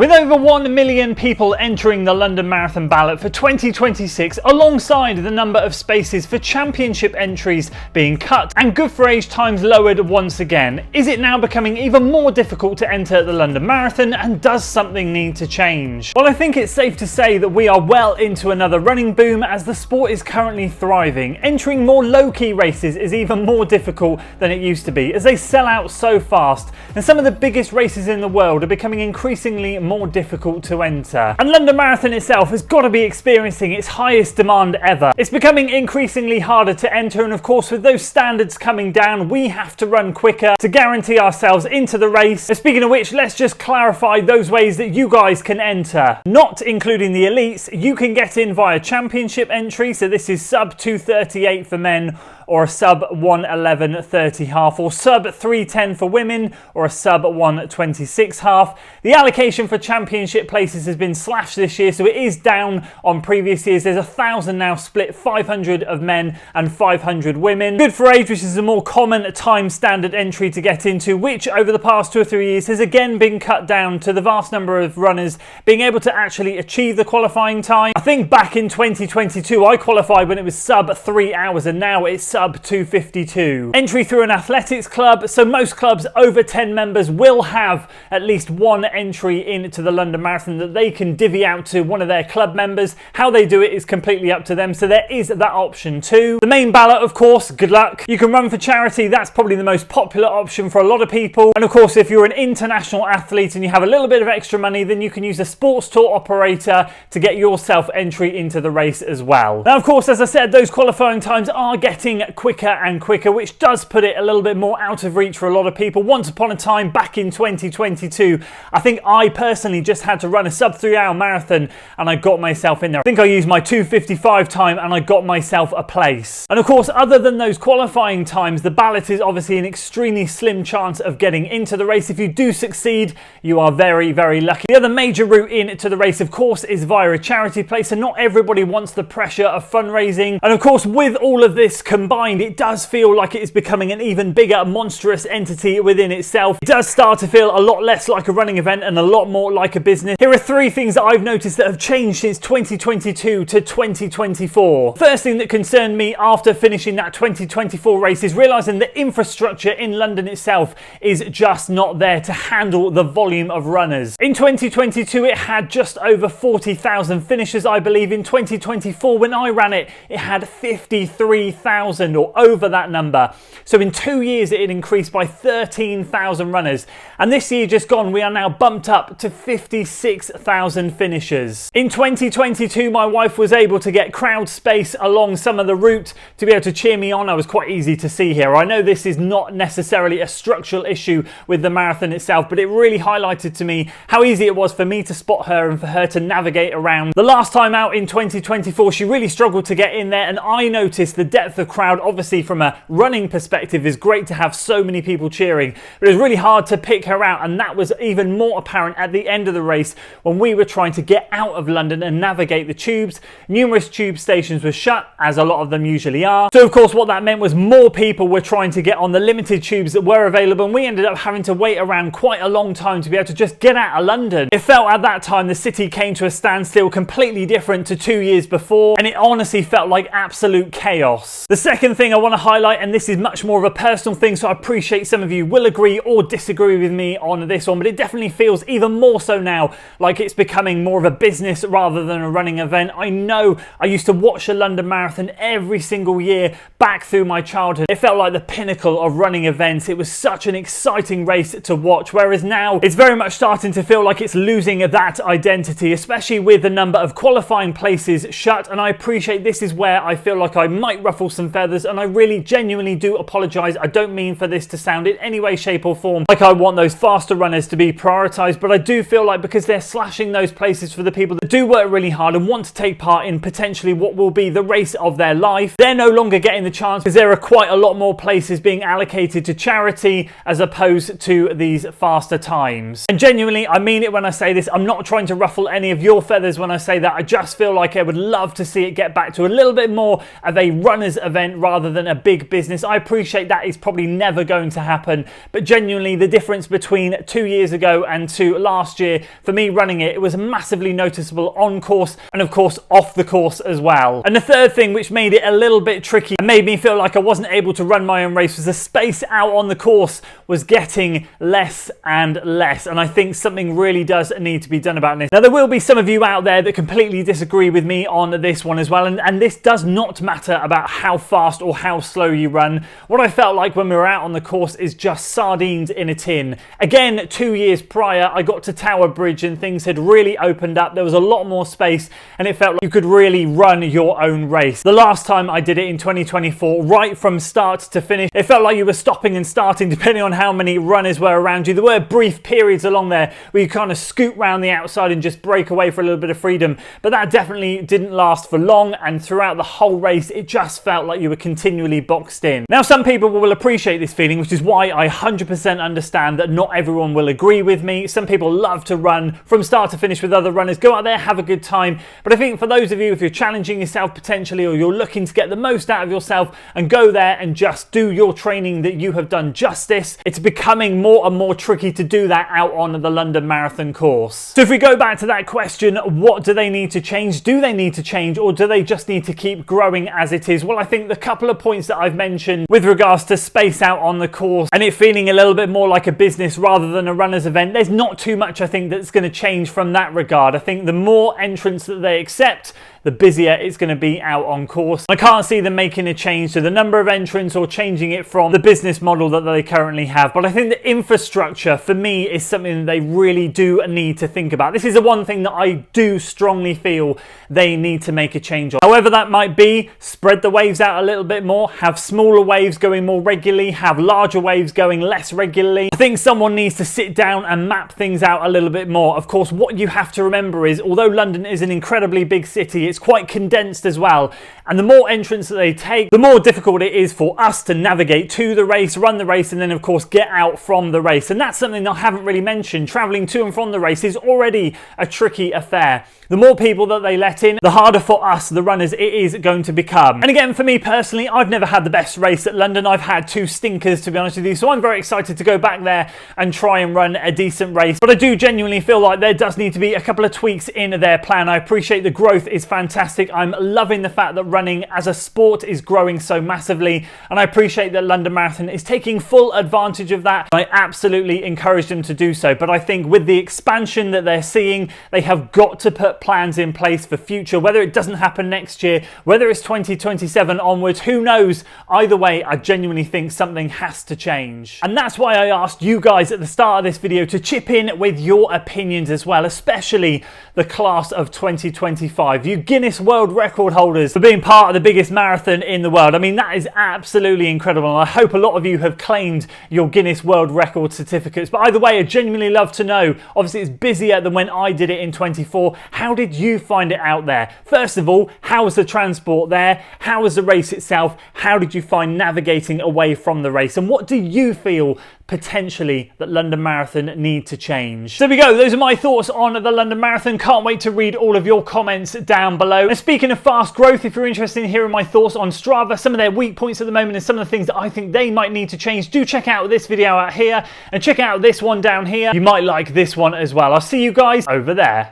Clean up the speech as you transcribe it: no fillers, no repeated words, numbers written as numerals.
With over 1 million people entering the London Marathon ballot for 2026, alongside the number of spaces for championship entries being cut and good for age times lowered once again, is it now becoming even more difficult to enter the London Marathon, and does something need to change? Well, I think it's safe to say that we are well into another running boom as the sport is currently thriving. Entering more low-key races is even more difficult than it used to be, as they sell out so fast, and some of the biggest races in the world are becoming increasingly more difficult to enter. And London Marathon itself has got to be experiencing its highest demand ever. It's becoming increasingly harder to enter, and of course with those standards coming down, we have to run quicker to guarantee ourselves into the race. And speaking of which, let's just clarify those ways that you guys can enter. Not including the elites, you can get in via championship entry, so this is sub 2:38 for men, or a sub 1:11:30 half, or sub 3:10 for women, or a sub 1:26 half. The allocation for championship places has been slashed this year, so it is down on previous years. There's 1,000 now split, 500 of men and 500 women. Good for age, which is a more common time standard entry to get into, which over the past 2 or 3 years has again been cut down to the vast number of runners being able to actually achieve the qualifying time. I think back in 2022 I qualified when it was sub 3 hours, and now it's sub 2:52. Entry through an athletics club, so most clubs over 10 members will have at least one entry into the London Marathon that they can divvy out to one of their club members. How they do it is completely up to them, so there is that option too. The main ballot, of course, good luck. You can run for charity, that's probably the most popular option for a lot of people. And of course, if you're an international athlete and you have a little bit of extra money, then you can use a sports tour operator to get yourself entry into the race as well. Now, of course, as I said, those qualifying times are getting quicker and quicker, which does put it a little bit more out of reach for a lot of people. Once upon a time, back in 2022, I think I personally just had to run a sub 3 hour marathon and I got myself in there. I think I used my 2:55 time and I got myself a place. And of course, other than those qualifying times, the ballot is obviously an extremely slim chance of getting into the race. If you do succeed, you are very, very lucky. The other major route into the race, of course, is via a charity place, and not everybody wants the pressure of fundraising. And of course, with all of this combined, it does feel like it is becoming an even bigger, monstrous entity within itself. It does start to feel a lot less like a running event and a lot more like a business. Here are 3 things that I've noticed that have changed since 2022 to 2024. First thing that concerned me after finishing that 2024 race is realising the infrastructure in London itself is just not there to handle the volume of runners. In 2022, it had just over 40,000 finishers, I believe. In 2024, when I ran it, it had 53,000 or over that number. So in 2 years, it had increased by 13,000 runners. And this year just gone, we are now bumped up to 56,000 finishers. In 2022, my wife was able to get crowd space along some of the route to be able to cheer me on. I was quite easy to see here. I know this is not necessarily a structural issue with the marathon itself, but it really highlighted to me how easy it was for me to spot her and for her to navigate around. The last time out in 2024, she really struggled to get in there, and I noticed the depth of crowd. Obviously, from a running perspective, is great to have so many people cheering, but it was really hard to pick her out, and that was even more apparent at the end of the race when we were trying to get out of London and navigate the tubes. Numerous tube stations were shut, as a lot of them usually are. So of course what that meant was more people were trying to get on the limited tubes that were available, and we ended up having to wait around quite a long time to be able to just get out of London. It felt at that time the city came to a standstill, completely different to 2 years before, and it honestly felt like absolute chaos. The second thing I want to highlight, and this is much more of a personal thing, so I appreciate some of you will agree or disagree with me on this one, but it definitely feels even more so now like it's becoming more of a business rather than a running event. I know I used to watch the London Marathon every single year back through my childhood. It felt like the pinnacle of running events. It was such an exciting race to watch, whereas now it's very much starting to feel like it's losing that identity, especially with the number of qualifying places shut. And I appreciate this is where I feel like I might ruffle some feathers, and I really genuinely do apologise. I don't mean for this to sound in any way, shape or form like I want those faster runners to be prioritised, but I do feel like because they're slashing those places for the people that do work really hard and want to take part in potentially what will be the race of their life, they're no longer getting the chance because there are quite a lot more places being allocated to charity as opposed to these faster times. And genuinely, I mean it when I say this. I'm not trying to ruffle any of your feathers when I say that. I just feel like I would love to see it get back to a little bit more of a runner's event rather than a big business. I appreciate that is probably never going to happen, but genuinely the difference between 2 years ago and to last last year, for me running it, it was massively noticeable on course and of course off the course as well. And the third thing which made it a little bit tricky and made me feel like I wasn't able to run my own race was the space out on the course was getting less and less, and I think something really does need to be done about this. Now there will be some of you out there that completely disagree with me on this one as well, and this does not matter about how fast or how slow you run. What I felt like when we were out on the course is just sardines in a tin. Again, 2 years prior I got to Tower Bridge and things had really opened up. There was a lot more space and it felt like you could really run your own race. The last time I did it in 2024, right from start to finish, it felt like you were stopping and starting depending on how many runners were around you. There were brief periods along there where you kind of scoot round the outside and just break away for a little bit of freedom, but that definitely didn't last for long, and throughout the whole race it just felt like you were continually boxed in. Now some people will appreciate this feeling, which is why I 100% understand that not everyone will agree with me. Some people love to run from start to finish with other runners, go out there, have a good time, but I think for those of you, if you're challenging yourself potentially or you're looking to get the most out of yourself and go there and just do your training that you have done justice, it's becoming more and more tricky to do that out on the London Marathon course. So if we go back to that question, what do they need to change? Do they need to change, or do they just need to keep growing as it is? Well, I think the couple of points that I've mentioned with regards to space out on the course and it feeling a little bit more like a business rather than a runner's event, there's not too much I think that's going to change from that regard. I think the more entrants that they accept, the busier it's going to be out on course. I can't see them making a change to the number of entrants or changing it from the business model that they currently have. But I think the infrastructure for me is something they really do need to think about. This is the one thing that I do strongly feel they need to make a change on. However that might be, spread the waves out a little bit more, have smaller waves going more regularly, have larger waves going less regularly. I think someone needs to sit down and map things out a little bit more. Of course, what you have to remember is, although London is an incredibly big city, it's quite condensed as well, and the more entrants that they take, the more difficult it is for us to navigate to the race, run the race, and then of course get out from the race. And that's something I haven't really mentioned. Traveling to and from the race is already a tricky affair. The more people that they let in, the harder for us, the runners, it is going to become. And again, for me personally, I've never had the best race at London. I've had two stinkers, to be honest with you, so I'm very excited to go back there and try and run a decent race. But I do genuinely feel like there does need to be a couple of tweaks in their plan. I appreciate the growth is fantastic. I'm loving the fact that running as a sport is growing so massively, and I appreciate that London Marathon is taking full advantage of that. I absolutely encourage them to do so, but I think with the expansion that they're seeing, they have got to put plans in place for future, whether it doesn't happen next year, whether it's 2027 onwards, who knows. Either way, I genuinely think something has to change. And that's why I asked you guys at the start of this video to chip in with your opinions as well, especially the class of 2025. You Guinness World Record holders for being part of the biggest marathon in the world. I mean, that is absolutely incredible, and I hope a lot of you have claimed your Guinness World Record certificates. But either way, I'd genuinely love to know. Obviously, it's busier than when I did it in 24. How did you find it out there? First of all, how was the transport there? How was the race itself? How did you find navigating away from the race? And what do you feel potentially that London Marathon need to change? So there we go. Those are my thoughts on the London Marathon. Can't wait to read all of your comments down below. And speaking of fast growth, if you're interested in hearing my thoughts on Strava, some of their weak points at the moment and some of the things that I think they might need to change, do check out this video out here and check out this one down here. You might like this one as well. I'll see you guys over there.